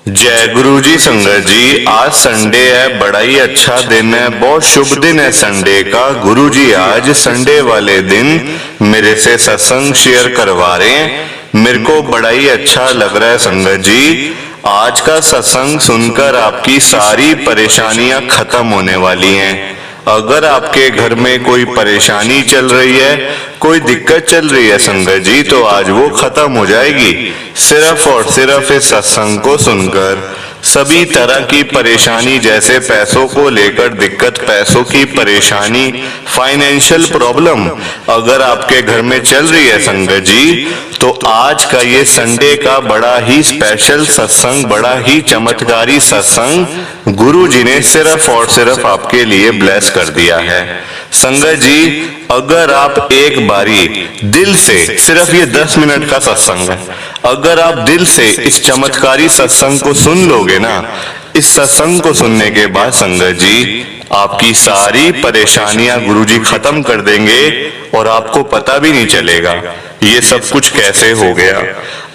जय गुरु जी। संगत जी, आज संडे है, बड़ा ही अच्छा दिन है, बहुत शुभ दिन है संडे का। गुरु जी आज संडे वाले दिन मेरे से सत्संग शेयर करवा रहे हैं। मेरे को बड़ा ही अच्छा लग रहा है संगत जी। आज का सत्संग सुनकर आपकी सारी परेशानियां खत्म होने वाली हैं। अगर आपके घर में कोई परेशानी चल रही है, कोई दिक्कत चल रही है संगत जी, तो आज वो खत्म हो जाएगी सिर्फ और सिर्फ इस सत्संग को सुनकर। सभी तरह की परेशानी, जैसे पैसों को लेकर दिक्कत, पैसों की परेशानी, फाइनेंशियल प्रॉब्लम अगर आपके घर में चल रही है संगत जी, तो आज का ये संडे का बड़ा ही स्पेशल सत्संग, बड़ा ही चमत्कारी सत्संग गुरु जी ने सिर्फ और सिर्फ आपके लिए ब्लेस कर दिया है। संगत जी, अगर आप एक बारी दिल से, सिर्फ ये 10 मिनट का सत्संग है, अगर आप दिल से इस चमत्कारी सत्संग को सुन लोगे ना, इस सत्संग को सुनने के बाद संगत जी आपकी सारी परेशानियां गुरुजी खत्म कर देंगे और आपको पता भी नहीं चलेगा ये सब कुछ कैसे हो गया।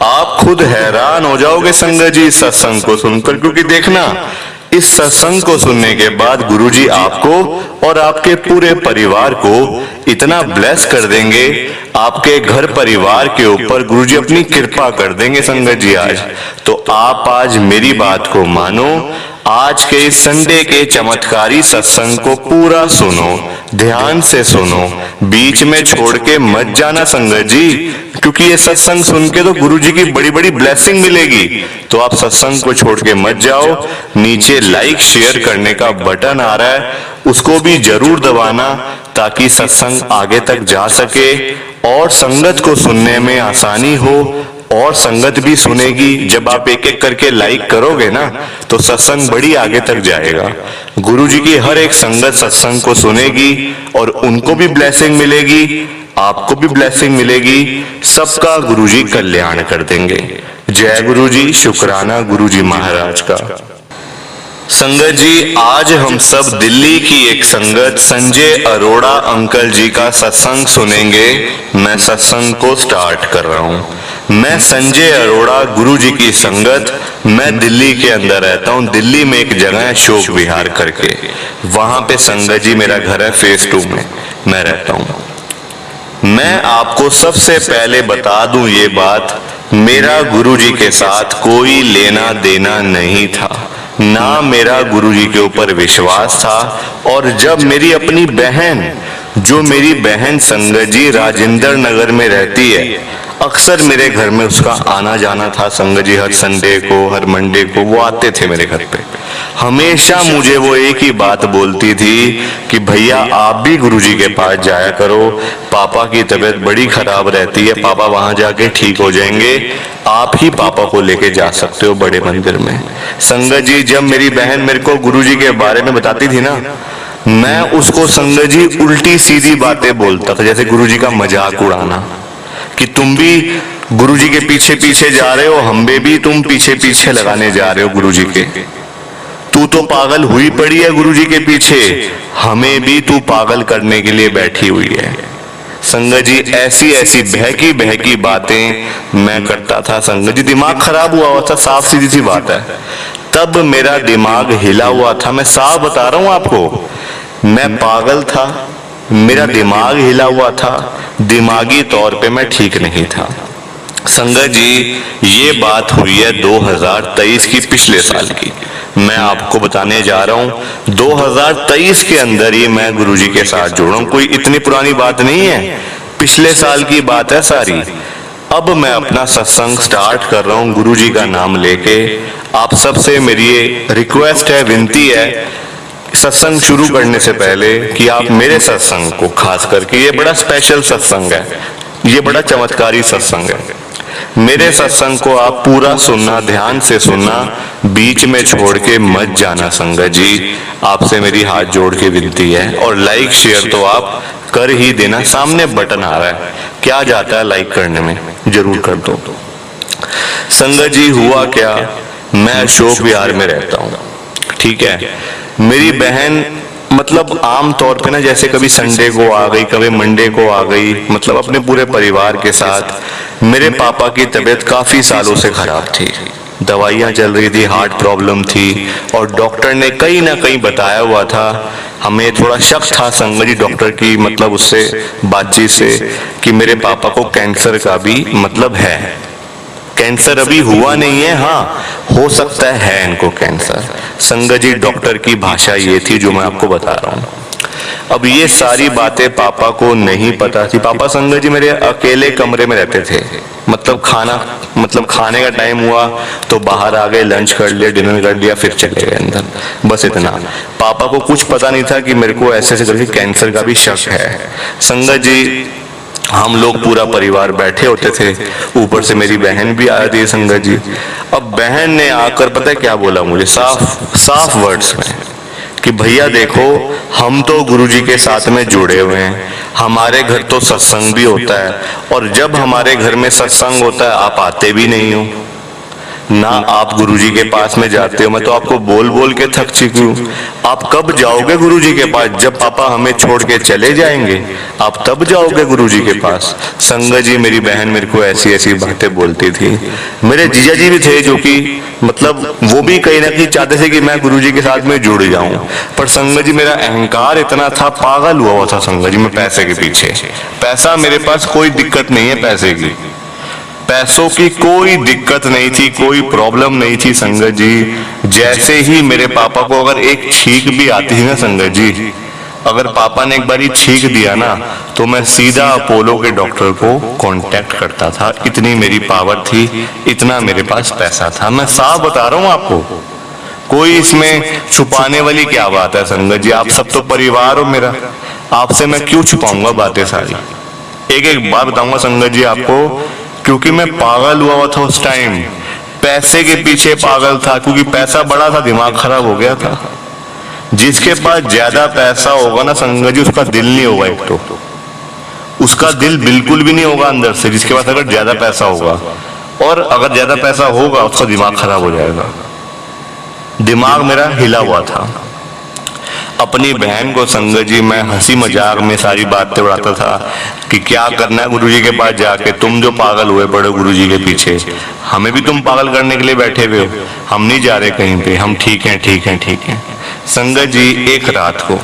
आप खुद हैरान हो जाओगे संगत जी इस सत्संग को सुनकर, क्योंकि देखना, इस सत्संग को सुनने के बाद गुरुजी आपको और आपके पूरे परिवार को इतना ब्लेस कर देंगे, आपके घर परिवार के ऊपर गुरुजी अपनी कृपा कर देंगे संगत जी आज। तो आप आज मेरी बात को मानो, आज के इस संडे के चमत्कारी सत्संग को पूरा सुनो, ध्यान से सुनो, बीच में छोड़ के मत जाना संगत जी, क्योंकि ये सत्संग सुन के तो गुरुजी की बड़ी बड़ी ब्लेसिंग मिलेगी। तो आप सत्संग को छोड़ के मत जाओ। नीचे लाइक शेयर करने का बटन आ रहा है, उसको भी जरूर दबाना ताकि सत्संग आगे तक जा सके और संगत को सुनने में आसानी हो, और संगत भी सुनेगी। जब आप एक एक करके लाइक करोगे ना, तो सत्संग बड़ी आगे तक जाएगा। गुरुजी की हर एक संगत सत्संग को सुनेगी और उनको भी ब्लेसिंग मिलेगी, आपको भी ब्लेसिंग मिलेगी, सबका गुरुजी कल्याण कर देंगे। जय गुरुजी। शुक्राना गुरुजी महाराज का। संगत जी, आज हम सब दिल्ली की एक संगत संजय अरोड़ा अंकल जी का सत्संग सुनेंगे। मैं सत्संग को स्टार्ट कर रहा हूँ। मैं संजय अरोड़ा, गुरुजी की संगत, मैं दिल्ली के अंदर रहता हूँ। दिल्ली में एक जगह है शोक विहार करके, वहां पे संगत जी मेरा घर है, फेज 2 में मैं रहता हूँ। मैं आपको सबसे पहले बता दूं ये बात, मेरा गुरुजी के साथ कोई लेना देना नहीं था, ना मेरा गुरुजी के ऊपर विश्वास था। और जब मेरी अपनी बहन, जो मेरी बहन संगत जी राजेंद्र नगर में रहती है, अक्सर मेरे घर में उसका आना जाना था संगत जी, हर संडे को, हर मंडे को वो आते थे मेरे घर पे। हमेशा मुझे वो एक ही बात बोलती थी कि भैया आप भी गुरुजी के पास जाया करो, पापा की तबीयत बड़ी खराब रहती है, पापा वहां जाके ठीक हो जाएंगे, आप ही पापा को लेके जा सकते हो बड़े मंदिर में। संगत जी, जब मेरी बहन मेरे को गुरुजी के बारे में बताती थी ना, मैं उसको संगत जी उल्टी सीधी बातें बोलता था, जैसे गुरुजी का मजाक उड़ाना कि तुम भी गुरुजी के पीछे पीछे जा रहे हो, हम भी तुम पीछे पीछे लगाने जा रहे हो गुरुजी के, तू तो पागल हुई पड़ी है गुरुजी के पीछे, हमें भी तू पागल करने के लिए बैठी हुई है। संगत जी ऐसी ऐसी बहकी बहकी बातें मैं करता था संगत जी, दिमाग खराब हुआ था, साफ सीधी सी बात है। तब मेरा दिमाग हिला हुआ था, मैं साफ बता रहा हूं आपको, मैं पागल था, मेरा दिमाग हिला हुआ था, दिमागी तौर पे मैं ठीक नहीं था। संगत जी ये बात हुई है 2023 की, पिछले साल की मैं आपको बताने जा रहा हूं। 2023 के अंदर ही मैं गुरुजी के साथ जुड़ा हूं, कोई इतनी पुरानी बात नहीं है, पिछले साल की बात है सारी। अब मैं अपना सत्संग स्टार्ट कर रहा हूं गुरुजी का नाम लेके। आप सबसे मेरी ये रिक्वेस्ट है, विनती है, सत्संग शुरू करने से पहले कि आप मेरे सत्संग को, खास करके ये बड़ा स्पेशल सत्संग है, ये बड़ा चमत्कारी सत्संग है, मेरे सत्संग को आप पूरा सुनना, ध्यान से सुनना, बीच में छोड़ के मत जाना संगत जी, आपसे मेरी हाथ जोड़ के विनती है। और लाइक शेयर तो आप कर ही देना, सामने बटन आ रहा है, क्या जाता है लाइक करने में, जरूर कर दो। संगत जी हुआ क्या, मैं अशोक विहार में रहता हूँ, ठीक है। मेरी बहन मतलब आम तौर पे ना, जैसे कभी संडे को आ गई, कभी मंडे को आ गई, मतलब अपने पूरे परिवार के साथ। मेरे पापा की तबीयत काफी सालों से खराब थी, दवाइयाँ चल रही थी, हार्ट प्रॉब्लम थी, और डॉक्टर ने कहीं ना कहीं बताया हुआ था, हमें थोड़ा शक था संगत जी डॉक्टर की मतलब उससे बातचीत से कि मेरे पापा को कैंसर का भी मतलब है। कैंसर अभी हुआ नहीं है, हाँ हो सकता है इनको कैंसर। संगत जी डॉक्टर की भाषा ये थी जो मैं आपको बता रहा हूँ। अब ये सारी बातें पापा को नहीं पता थी। पापा संगत जी मेरे अकेले कमरे में रहते थे, मतलब खाने का टाइम हुआ तो बाहर आ गए, लंच कर लिया, डिनर कर लिया, फिर चले गए अंदर, बस इतना। पापा को कुछ पता नहीं था कि मेरे को ऐसे ऐसे करके कैंसर का भी शक है। संगत जी हम लोग पूरा परिवार बैठे होते थे, ऊपर से मेरी बहन भी आई थी संगत जी। अब बहन ने आकर पता है क्या बोला मुझे, साफ साफ वर्ड्स में कि भैया देखो हम तो गुरुजी के साथ में जुड़े हुए हैं, हमारे घर तो सत्संग भी होता है, और जब हमारे घर में सत्संग होता है आप आते भी नहीं हो ना, आप गुरुजी के पास में जाते हो। मैं तो आपको बोल बोल के थक चुकी हूँ। आप कब जाओगे गुरुजी के पास? जब पापा हमें छोड़ के चले जाएंगे आप तब जाओगे गुरुजी के पास। संगत जी मेरी बहन मेरे को ऐसी ऐसी बातें बोलती थी। मेरे जीजा जी भी थे जो कि मतलब वो भी कहीं ना कहीं चाहते थे कि मैं गुरुजी के साथ में जुड़ जाऊं, पर संगत जी मेरा अहंकार इतना था, पागल हुआ था संगत जी मैं पैसे के पीछे। पैसा मेरे पास कोई दिक्कत नहीं है, पैसों की कोई दिक्कत नहीं थी, कोई प्रॉब्लम नहीं थी संगत जी। जैसे ही मेरे पापा को अगर एक छींक भी आती थी ना संगत जी, अगर पापा ने एक बार छींक दिया ना तो मैं सीधा अपोलो के डॉक्टर को कांटेक्ट करता था। इतनी मेरी पावर थी, इतना मेरे पास पैसा था। मैं साफ बता रहा हूं आपको, कोई इसमें छुपाने वाली क्या बात है संगत जी। आप सब तो परिवार हो मेरा, आपसे मैं क्यों छुपाऊंगा बातें सारी। एक एक बात बताऊंगा संगत जी आपको, क्योंकि मैं पागल हुआ था उस टाइम, पैसे के पीछे पागल था, क्योंकि पैसा बड़ा था, दिमाग खराब हो गया था। जिसके पास ज्यादा पैसा होगा ना संगत जी उसका दिल नहीं होगा, एक तो उसका दिल बिल्कुल भी नहीं होगा अंदर से, जिसके पास अगर ज्यादा पैसा होगा, और अगर ज्यादा पैसा होगा उसका दिमाग खराब हो जाएगा। दिमाग मेरा हिला हुआ था। अपनी बहन को संगत जी मैं हंसी मजाक में सारी बातें उड़ाता था कि क्या करना है गुरुजी के पास जाके, तुम जो पागल हुए पड़े गुरुजी के पीछे, हमें भी तुम पागल करने के लिए बैठे हुए हो, हम नहीं जा रहे कहीं पे, हम ठीक हैं ठीक हैं ठीक हैं। संगत जी एक रात को,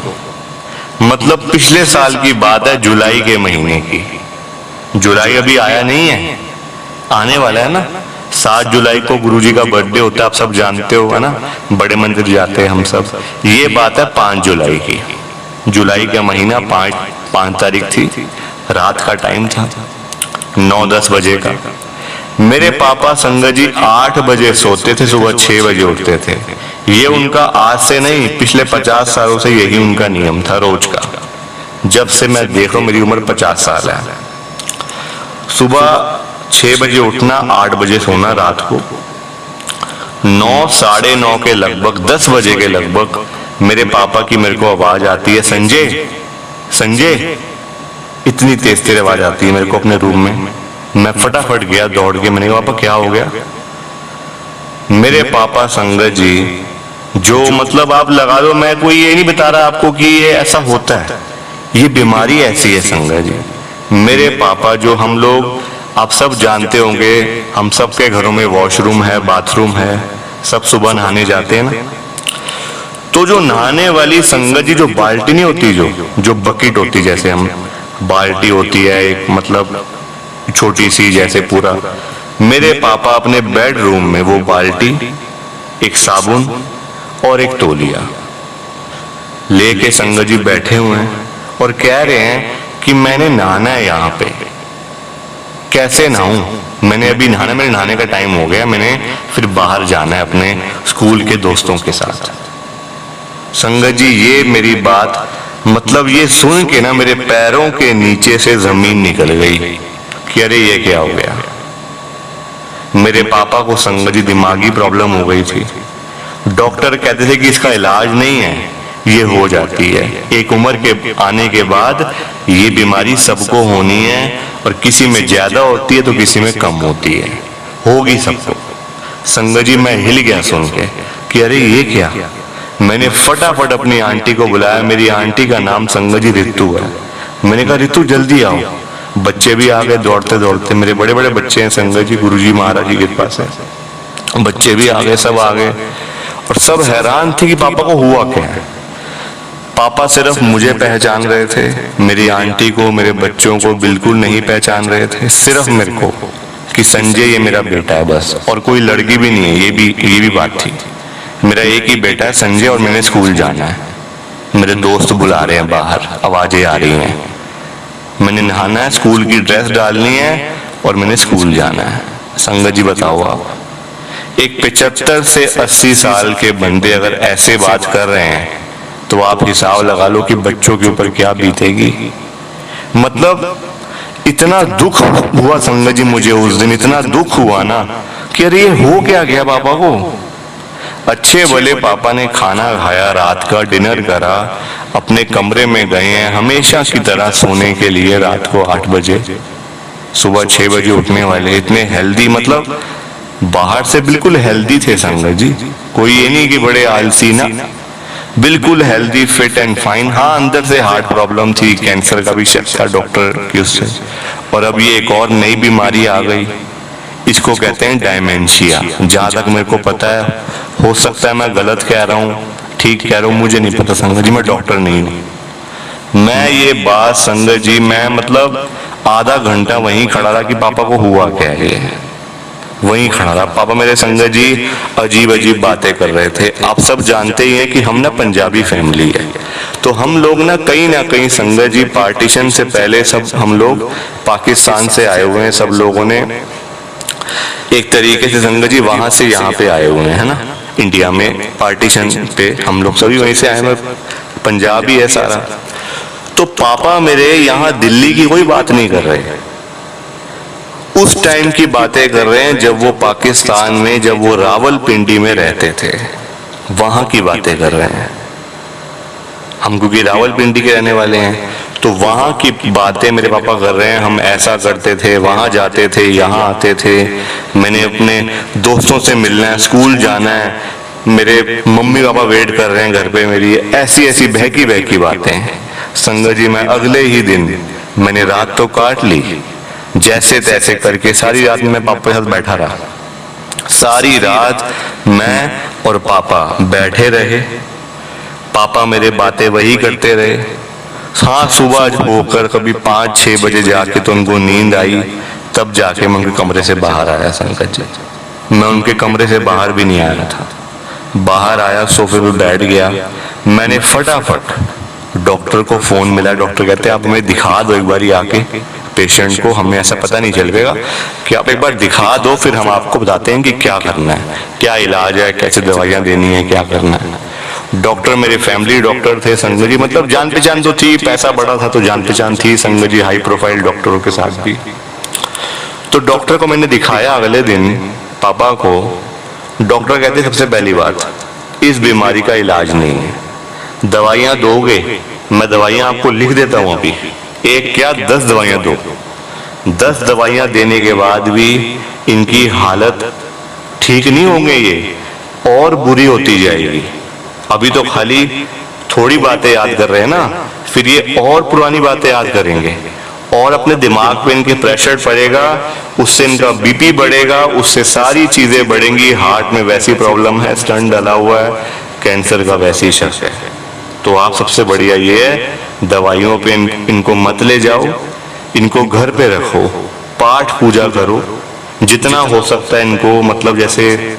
मतलब पिछले साल की बात है, जुलाई के महीने की, जुलाई अभी आया नहीं है, आने वाला है ना, 7 जुलाई को गुरुजी का बर्थडे होता है, आप सब जानते हो है ना, बड़े मंदिर जाते हैं हम सब। ये बात है 5 जुलाई की, जुलाई का महीना 5 तारीख थी, रात का टाइम था, 9-10 बजे का। मेरे पापा संगत जी 8 बजे सोते थे, सुबह 6 बजे उठते थे। ये उनका आज से नहीं, पिछले 50 सालों से यही उनका नियम था रोज का। जब से मैं देख रहा हूं मेरी उम्र 50 साल है। सुबह 6 बजे उठना, 8 बजे सोना, रात को 9, 9:30 के लगभग, 10 बजे के लगभग मेरे पापा की मेरे को आवाज आती है, संजय संजय, इतनी तेज तेज आवाज आती है मेरे को अपने रूम में। मैं फटाफट गया दौड़ के, मैंने कहा पापा क्या हो गया। मेरे पापा संगत जी जो मतलब आप लगा दो, मैं कोई ये नहीं बता रहा आपको कि ये ऐसा होता है, ये बीमारी ऐसी है संगत जी। मेरे पापा जो, हम लोग आप सब जानते होंगे, हम सब के घरों में वॉशरूम है, बाथरूम है, सब सुबह नहाने जाते हैं ना, तो जो नहाने वाली संगत जी जो बाल्टी नहीं होती, जो बकेट होती, जैसे हम बाल्टी होती है एक, मतलब छोटी सी जैसे पूरा, मेरे पापा अपने बेडरूम में वो बाल्टी, एक साबुन और एक तौलिया लेके संगत जी बैठे हुए हैं और कह रहे हैं कि मैंने नहाना है यहाँ पे। कैसे नहाऊं, मैंने अभी नहाना, मेरे नहाने का टाइम हो गया, मैंने फिर बाहर जाना है अपने स्कूल के दोस्तों के साथ। संगत जी ये मेरी बात, मतलब ये सुन के ना मेरे पैरों के नीचे से जमीन निकल गई कि अरे ये क्या हो गया। मेरे पापा को संगत जी दिमागी प्रॉब्लम हो गई थी। डॉक्टर कहते थे कि इसका इलाज नहीं है, ये हो जाती है, एक उम्र के आने के बाद ये बीमारी सबको होनी है, और किसी में ज्यादा होती है तो किसी में कम होती है, होगी सबको। संगत जी मैं हिल गया सुन के कि अरे ये क्या। मैंने फटाफट अपनी आंटी को बुलाया, मेरी आंटी का नाम संगत जी रितु है। मैंने कहा रितु जल्दी आओ। बच्चे भी आ गए दौड़ते दौड़ते, मेरे बड़े बड़े बच्चे हैं संगत जी, गुरुजी महाराज जी के पास है। बच्चे भी आ गए, सब आ गए, और सब हैरान थे कि पापा को हुआ क्या है। पापा सिर्फ मुझे पहचान रहे थे, मेरी आंटी को, मेरे बच्चों को बिल्कुल नहीं पहचान रहे थे, सिर्फ मेरे को कि संजय ये मेरा बेटा है बस, और कोई लड़की भी नहीं है। ये भी बात थी, मेरा एक ही बेटा है संजय, और मैंने स्कूल जाना है। मेरे दोस्त बुला रहे हैं बाहर, आवाजें आ रही हैं, मैंने नहाना है, स्कूल की ड्रेस डालनी है, और मैंने स्कूल जाना है। संगत जी बताओ आप, एक 75 से 80 साल के बंदे अगर ऐसे बात कर रहे हैं तो आप हिसाब लगा लो कि बच्चों के ऊपर क्या बीतेगी। मतलब इतना दुख हुआ संगत जी मुझे उस दिन, इतना दुख हुआ ना कि अरे ये हो क्या गया पापा को। अच्छे भले पापा ने खाना खाया, रात का डिनर करा, अपने कमरे में गए हैं हमेशा की तरह सोने के लिए, रात को 8 बजे, सुबह 6 बजे उठने वाले, इतने हेल्दी, मतलब बाहर से बिल्कुल हेल्दी थे संगत जी, कोई ये नहीं कि बड़े आलसी ना, बिल्कुल हेल्दी, फिट एंड फाइन। हाँ, अंदर से हार्ट प्रॉब्लम थी, कैंसर का भी शक था डॉक्टर की उससे, और अब ये एक और नई बीमारी आ गई, इसको कहते हैं डायमेंशिया। जहां तक मेरे को पता है, हो सकता है मैं गलत कह रहा हूँ, ठीक कह रहा हूँ, मुझे नहीं पता संगत जी, मैं डॉक्टर नहीं हूँ। मैं ये बात संगत जी, मैं मतलब आधा घंटा वहीं खड़ा रहा कि पापा को हुआ क्या है, वहीं खड़ा रहा। पापा मेरे संगत जी अजीब अजीब बातें कर रहे थे। आप सब जानते ही हैं कि हम ना पंजाबी फैमिली है, तो हम लोग ना कहीं संगत जी पार्टीशन से पहले सब हम लोग पाकिस्तान से आए हुए हैं, सब लोगों ने एक तरीके से संगत जी वहां से यहाँ पे आए हुए हैं, है ना, इंडिया में पार्टीशन पे हम लोग सभी वहीं से आए हुए, पंजाबी है सारा। तो पापा मेरे यहाँ दिल्ली की कोई बात नहीं कर रहे, उस टाइम की बातें कर रहे हैं जब वो पाकिस्तान में, जब वो रावलपिंडी में रहते थे, वहां की बातें कर रहे हैं। हम क्योंकि रावलपिंडी के रहने वाले हैं, तो वहां की बातें मेरे पापा कर रहे हैं। हम ऐसा करते थे, वहां जाते थे, यहाँ आते थे, मैंने अपने दोस्तों से मिलना है, स्कूल जाना है, मेरे मम्मी पापा वेट कर रहे हैं घर पे मेरी, ऐसी ऐसी बहकी बहकी बातें। संगत जी मैं अगले ही दिन मैंने रात तो काट ली, जैसे तैसे करके सारी रात मैं पापा के साथ बैठा रहा, सारी रात मैं और पापा बैठे रहे, पापा मेरे बातें वही करते रहे। हाँ, सुबह होकर कभी 5-6 बजे जाके तो उनको नींद आई, तब जाके मैं उनके कमरे से बाहर आया संगत जी। मैं उनके कमरे से बाहर भी नहीं आया था, बाहर आया, सोफे पे बैठ गया, मैंने फटाफट डॉक्टर को फोन मिला। डॉक्टर कहते हैं आप हमें दिखा दो एक बारी आके पेशेंट को, हमें ऐसा पता नहीं चलेगा कि आप एक बार दिखा दो, फिर हम आपको बताते हैं कि क्या करना है, क्या इलाज है, कैसे दवाइयां देनी है, क्या करना है। डॉक्टर मेरे फैमिली डॉक्टर थे संगत जी, मतलब जान पहचान तो थी, पैसा बड़ा था तो जान पहचान थी संगत जी, हाई प्रोफाइल डॉक्टरों के साथ भी। तो डॉक्टर को मैंने दिखाया अगले दिन पापा को। डॉक्टर कहते सबसे पहली बात, इस बीमारी का इलाज नहीं है, दवाइयां दोगे, मैं दवाइयां आपको लिख देता हूं अभी, एक क्या 10 दवाइयां दो, 10 दवाइयां देने के बाद भी इनकी हालत ठीक नहीं होंगे, ये और बुरी होती जाएगी। अभी तो खाली थोड़ी बातें याद कर रहे हैं ना, फिर ये और पुरानी बातें याद करेंगे, और अपने दिमाग पे इनके प्रेशर पड़ेगा, उससे इनका बीपी बढ़ेगा, उससे सारी चीजें बढ़ेंगी, हार्ट में वैसी प्रॉब्लम है, स्टंट डाला हुआ है, कैंसर का वैसी शक है। तो आप सबसे बढ़िया ये है दवाइयों पे इनको मत ले जाओ, इनको घर पे रखो, पाठ पूजा करो, जितना हो सकता है इनको, मतलब जैसे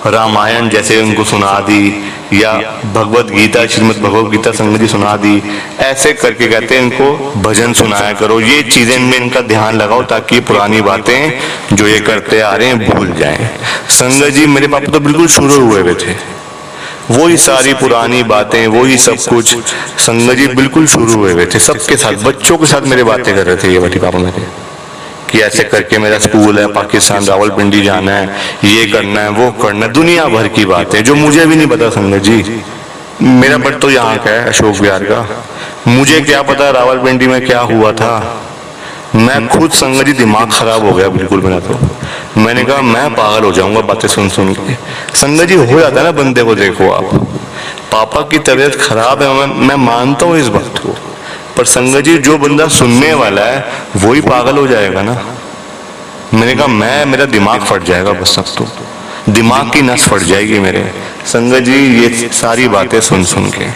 रामायण जैसे उनको सुना दी, या भगवत गीता, श्रीमद् भगवत गीता संगत जी सुना दी, ऐसे करके कहते हैं इनको भजन सुनाया करो, ये चीजें इनमें इनका ध्यान लगाओ ताकि पुरानी बातें जो ये करते आ रहे हैं भूल जाएं। संगत जी मेरे पापा तो बिल्कुल शुरू हुए थे, वही सारी पुरानी बातें, वही सब कुछ संगत जी बिल्कुल शुरू हुए थे, सबके साथ, बच्चों के साथ मेरे बातें कर रहे थे ये वाली पापा मेरे, कि ऐसे करके मेरा स्कूल है, पाकिस्तान रावलपिंडी जाना है, ये करना है, वो करना है, दुनिया भर की बातें जो मुझे भी नहीं पता संगत जी। मेरा बट तो यहाँ का है, अशोक विहार का, मुझे क्या पता रावलपिंडी में क्या हुआ था। मैं खुद संगत जी दिमाग खराब हो गया बिल्कुल मेरा, तो मैंने कहा मैं पागल हो जाऊंगा बातें सुन सुन के। संगत जी हो जाता है ना बंदे को, देखो आप, पापा की तबीयत खराब है, मैं मानता हूँ इस बात को, पर संगत जी जो बंदा सुनने वाला है वही पागल हो जाएगा ना, मैंने कहा मेरा दिमाग फट जाएगा बस, अब तो दिमाग की नस फट जाएगी मेरे। संगत जी ये सारी बातें सुन सुन के,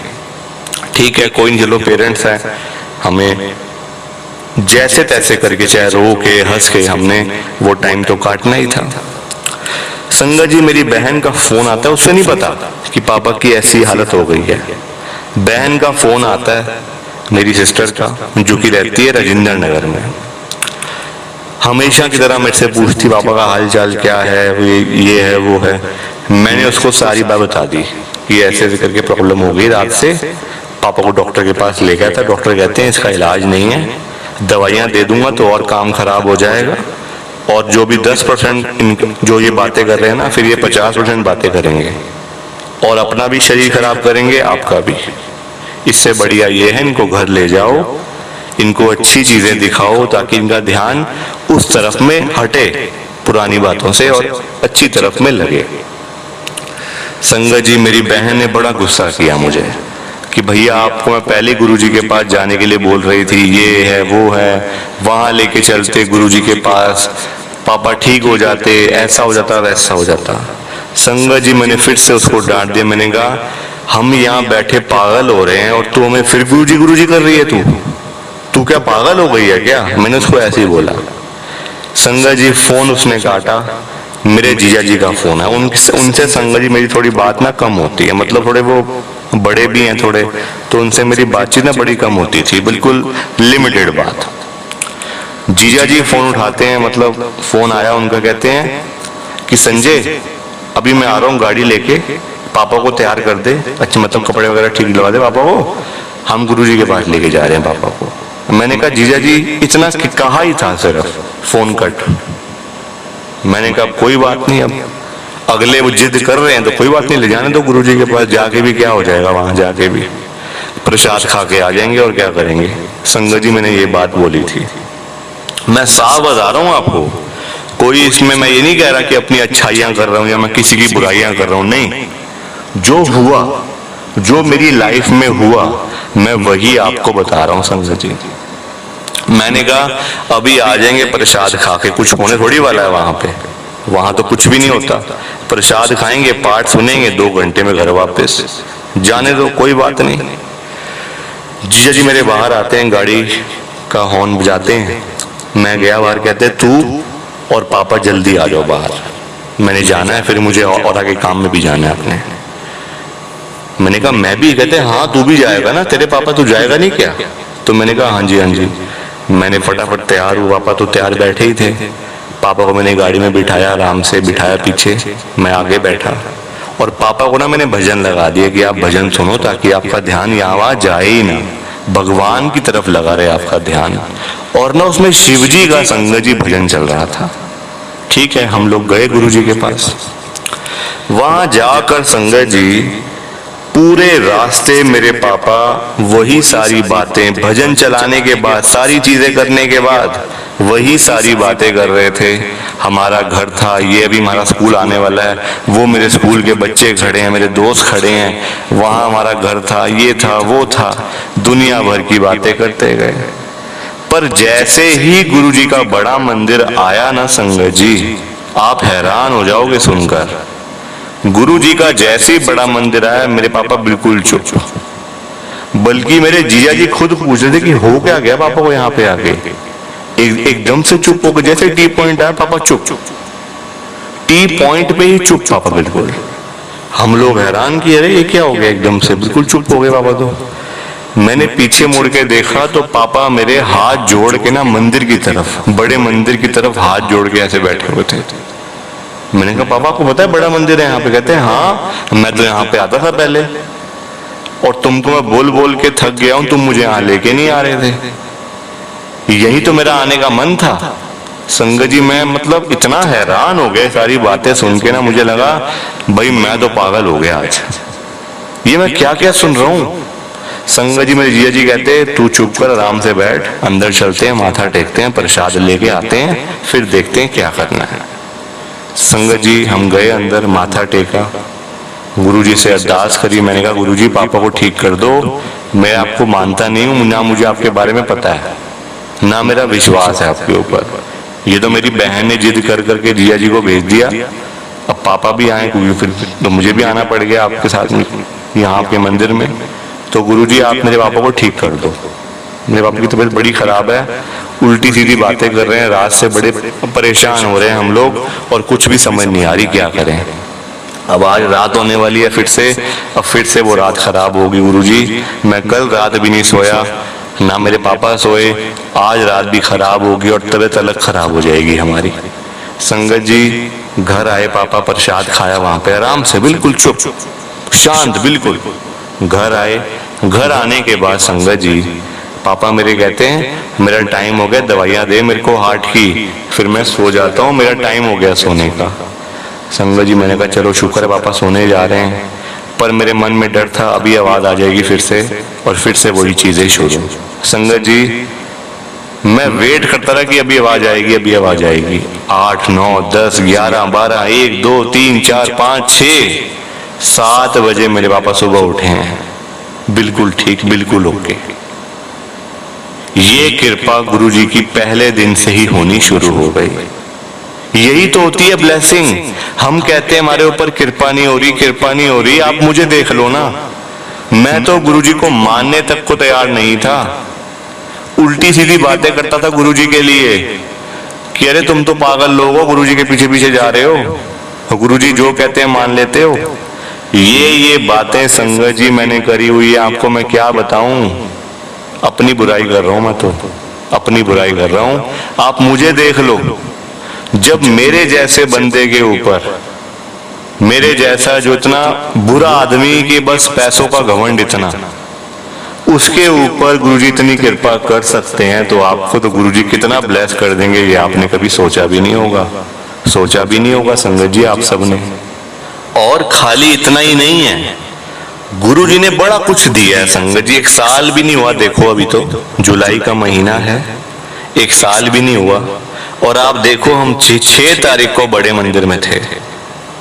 ठीक है कोई नहीं, चलो पेरेंट्स हैं, हमें जैसे तैसे करके चाहे रो के हंस के हमने वो टाइम तो काटना ही था। संगत जी मेरी बहन का फोन आता है, उससे नहीं पता कि पापा की ऐसी हालत हो गई है। बहन का फोन आता है मेरी सिस्टर का, जो कि रहती है राजेंद्र नगर में। हमेशा की तरह मेरे से पूछती पापा का हाल चाल क्या है, ये है वो है। मैंने उसको सारी बात बता दी कि ऐसे ऐसे करके प्रॉब्लम हो गई, रात से पापा को डॉक्टर के पास ले गया था, डॉक्टर कहते हैं इसका इलाज नहीं है, दवाइयाँ दे दूंगा तो और काम खराब हो जाएगा, और जो भी 10% जो ये बातें कर रहे हैं ना, फिर ये 50% बातें करेंगे और अपना भी शरीर खराब करेंगे, आपका भी। इससे बढ़िया ये है इनको घर ले जाओ, इनको अच्छी चीजें दिखाओ ताकि इनका ध्यान उस तरफ में हटे पुरानी बातों से और अच्छी तरफ में लगे। संगत जी मेरी बहन ने बड़ा गुस्सा किया मुझे कि भैया आपको मैं पहले गुरुजी के पास जाने के लिए बोल रही थी, ये है वो है, वहां लेके चलते गुरुजी के पास, पापा ठीक हो जाते, ऐसा हो जाता वैसा हो जाता। संगत जी मैंने फिर से उसको डांट दिया, मैंने कहा हम यहाँ बैठे पागल हो रहे हैं और तू हमें फिर गुरुजी कर रही है, तू क्या पागल हो गई है क्या? मैंने उसको ऐसे ही बोला। संगत जी फोन उसने काटा, मेरे जीजा जी का फोन है, उनसे संगत जी मेरी थोड़ी बात ना कम होती है, मतलब थोड़े वो बड़े भी हैं थोड़े, तो उनसे मेरी बातचीत ना बड़ी कम होती थी, बिल्कुल लिमिटेड बात। जीजा जी फोन उठाते हैं, मतलब फोन आया उनका, कहते हैं कि संजय अभी मैं आ रहा हूँ गाड़ी लेके, पापा को तैयार कर दे, अच्छा मतलब कपड़े वगैरह ठीक लगा दे पापा को, हम गुरुजी के पास लेके जा रहे हैं पापा को। मैंने कहा जीजा जी इतना कहा ही था, सिर्फ फोन कट। मैंने कहा कोई बात नहीं, अब अगले वो जिद कर रहे हैं तो कोई बात नहीं, ले जाने दो गुरुजी के पास, जाके भी क्या हो जाएगा, वहां जाके भी प्रसाद खा के आ जाएंगे और क्या करेंगे। संगत जी मैंने ये बात बोली थी। मैं साफ बता रहा हूँ आपको, कोई इसमें मैं ये नहीं कह रहा कि अपनी अच्छाइयां कर रहा हूँ या मैं किसी की बुराइयां कर रहा हूँ, नहीं, जो हुआ, जो मेरी लाइफ में हुआ, मैं वही आपको बता रहा हूँ संगत जी। मैंने कहा अभी आ जाएंगे प्रसाद खा के, कुछ होने थोड़ी वाला है वहां पे, वहां तो कुछ भी नहीं होता, प्रसाद खाएंगे, पाठ सुनेंगे, 2 घंटे में घर वापस, जाने दो कोई बात नहीं। जीजा जी मेरे बाहर आते हैं, गाड़ी का हॉर्न बजाते हैं, मैं गया बाहर, कहते तू और पापा जल्दी आ जाओ बाहर, मैंने जाना है, फिर मुझे और आगे काम में भी जाना है अपने। मैंने कहा मैं भी? कहते हाँ तू भी जाएगा ना, तेरे पापा तू जाएगा नहीं क्या? तो मैंने कहा हाँ जी हाँ जी। मैंने फटाफट तैयार हुआ, पापा तो तैयार बैठे ही थे, पापा को मैंने गाड़ी में बिठाया, आराम से बिठाया पीछे, मैं आगे बैठा, और पापा को ना मैंने भजन लगा दिया कि आप भजन सुनो ताकि आपका ध्यान यहाँ जाए ही ना, भगवान की तरफ लगा रहे आपका ध्यान। और ना उसमें शिव जी का संगत जी भजन चल रहा था। ठीक है, हम लोग गए गुरु जी के पास, वहां जाकर संगत जी पूरे रास्ते मेरे पापा वही सारी बातें, भजन चलाने के बाद, सारी चीजें करने के बाद वही सारी बातें कर रहे थे। हमारा घर था, ये अभी हमारा स्कूल आने वाला है, वो मेरे स्कूल के बच्चे खड़े हैं, मेरे दोस्त खड़े हैं, वहां हमारा घर था, ये था वो था, दुनिया भर की बातें करते गए। पर जैसे ही गुरु जी का बड़ा मंदिर आया ना संगत जी, आप हैरान हो जाओगे सुनकर। गुरु जी का जैसे ही बड़ा मंदिर आया, मेरे पापा बिल्कुल चुप, बल्कि मेरे जीजा जी खुद पूछ रहे थे कि हो क्या गया पापा को यहाँ पे आके, एकदम से चुप हो गए, जैसे टी पॉइंट आया पापा चुप, टी पॉइंट पे ही चुप पापा बिल्कुल। हम लोग हैरान कि अरे ये क्या हो गया, एकदम से बिल्कुल चुप हो गए पापा। तो मैंने पीछे मुड़ के देखा तो पापा मेरे हाथ जोड़ के ना मंदिर की तरफ, बड़े मंदिर की तरफ हाथ जोड़ के ऐसे बैठे हुए थे। मैंने कहा पापा को पता है बड़ा मंदिर है यहाँ पे? कहते हैं हाँ, मैं तो यहाँ पे आता था पहले, और तुमको मैं बोल बोल के थक गया हूं, तुम मुझे यहाँ लेके नहीं आ रहे थे, यही तो मेरा आने का मन था। संगत जी मैं मतलब इतना हैरान हो गए सारी बातें सुन के ना, मुझे लगा भाई मैं तो पागल हो गया आज, ये मैं क्या क्या सुन रहा हूँ। संगत जी मेरे जीजा जी कहते तू चुप कर, आराम से बैठ, अंदर चलते हैं, माथा टेकते हैं, प्रसाद लेके आते हैं, फिर देखते हैं क्या करना है। संगत जी हम गए अंदर, माथा टेका, गुरुजी से अरदास करी। मैंने कहा गुरुजी पापा को ठीक कर दो, मैं आपको मानता नहीं हूँ, ना मुझे आपके बारे में पता है, ना मेरा विश्वास है आपके ऊपर, ये तो मेरी बहन ने जिद कर करके जिया जी को भेज दिया, अब पापा भी आए क्योंकि फिर तो मुझे भी आना पड़ गया आपके साथ में यहाँ आपके मंदिर में। तो गुरुजी आप मेरे पापा को ठीक कर दो, मेरे पापा की तबीयत बड़ी खराब है, उल्टी सीधी बातें कर रहे हैं, रात से बड़े परेशान हो रहे हैं हम लोग और कुछ भी समझ नहीं आ रही क्या करें। अब आज रात होने वाली है फिर से, अब फिर से वो रात खराब होगी गुरुजी। मैं कल रात भी नहीं सोया, ना मेरे पापा सोए, आज रात भी खराब होगी और तबीयत अलग खराब हो जाएगी हमारी। संगत जी घर आए, पापा प्रसाद खाया वहां पे आराम से, बिल्कुल चुप शांत बिल्कुल। घर आए, घर आने के बाद संगत जी पापा मेरे कहते हैं मेरा टाइम हो गया, दवाइयां दे मेरे को हार्ट की, फिर मैं सो जाता हूँ, मेरा टाइम हो गया सोने का। संगत जी मैंने कहा चलो शुक्र है पापा सोने जा रहे हैं, पर मेरे मन में डर था अभी आवाज आ जाएगी फिर से और फिर से वही चीजें शुरू। संगत जी मैं वेट करता रहा कि अभी आवाज आएगी, अभी आवाज आएगी। 8 9 10 11 12 1 2 3 4 5 6 7 बजे मेरे पापा सुबह उठे हैं, बिल्कुल ठीक, बिल्कुल ओके। ये कृपा गुरुजी की पहले दिन से ही होनी शुरू हो गई। यही तो होती है ब्लेसिंग। हम कहते हैं हमारे ऊपर कृपा नहीं हो रही, कृपा नहीं हो रही, आप मुझे देख लो ना। मैं तो गुरुजी को मानने तक को तैयार नहीं था, उल्टी सीधी बातें करता था गुरुजी के लिए कि अरे तुम तो पागल लोग हो, गुरुजी के पीछे पीछे जा रहे हो, गुरुजी जो कहते हैं मान लेते हो। ये बातें संगत जी मैंने करी हुई है, आपको मैं क्या बताऊं। अपनी बुराई कर रहा हूं, मैं तो अपनी बुराई कर रहा हूं। आप मुझे देख लो, जब मेरे जैसे बंदे के ऊपर, मेरे जैसा जो इतना बुरा आदमी कि बस पैसों का घमंड इतना, उसके ऊपर गुरुजी इतनी कृपा कर सकते हैं, तो आपको तो गुरुजी कितना ब्लेस कर देंगे ये आपने कभी सोचा भी नहीं होगा, सोचा भी नहीं होगा संगत जी आप सबने। और खाली इतना ही नहीं है, गुरुजी ने बड़ा कुछ दिया है संगत जी। 1 साल भी नहीं हुआ, देखो अभी तो जुलाई का महीना है, 1 साल भी नहीं हुआ और आप देखो हम 6 तारीख को बड़े मंदिर में थे,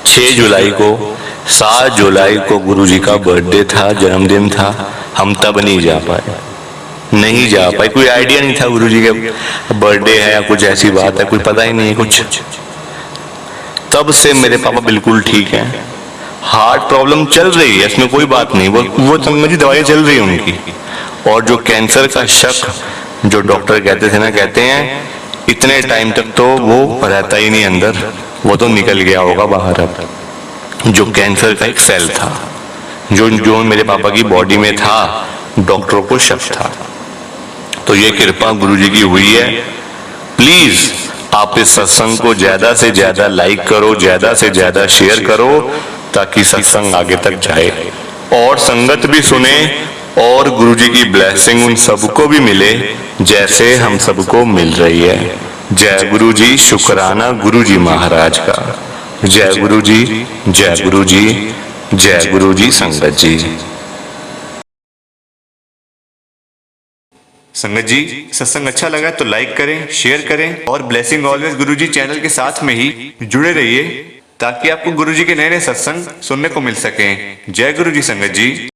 6 जुलाई को, 7 जुलाई को गुरुजी का बर्थडे था, जन्मदिन था, हम तब नहीं जा पाए, नहीं जा पाए, कोई आइडिया नहीं था गुरुजी के बर्थडे है या कुछ ऐसी बात है, कोई पता ही नहीं है कुछ। तब से मेरे पापा बिल्कुल ठीक हैं, हार्ट प्रॉब्लम चल रही है, इसमें कोई बात नहीं, वो संगत जी दवाइयां चल रही है उनकी। और जो कैंसर का शक जो डॉक्टर कहते थे ना, कहते हैं इतने टाइम तक तो वो रहता ही नहीं अंदर, वो तो निकल गया होगा बाहर। अब जो कैंसर का एक सेल था जो मेरे पापा की बॉडी में था, डॉक्टरों को शक था। तो ये कृपा गुरुजी की हुई है। प्लीज आप इस सत्संग को ज्यादा से ज्यादा लाइक करो, ज्यादा से ज्यादा शेयर करो, ताकि सत्संग आगे तक जाए और संगत भी सुने और गुरुजी की ब्लेसिंग उन सबको भी मिले जैसे हम सबको मिल रही है। जय गुरुजी, शुक्राना गुरुजी महाराज का। जय गुरुजी, जय गुरुजी, जय गुरुजी संगत जी। संगत जी सत्संग अच्छा लगा तो लाइक करें, शेयर करें और ब्लेसिंग ऑलवेज गुरुजी चैनल के साथ में ही जुड़े रहिए ताकि आपको गुरुजी के नए नए सत्संग सुनने को मिल सकें। जय गुरुजी संगत जी।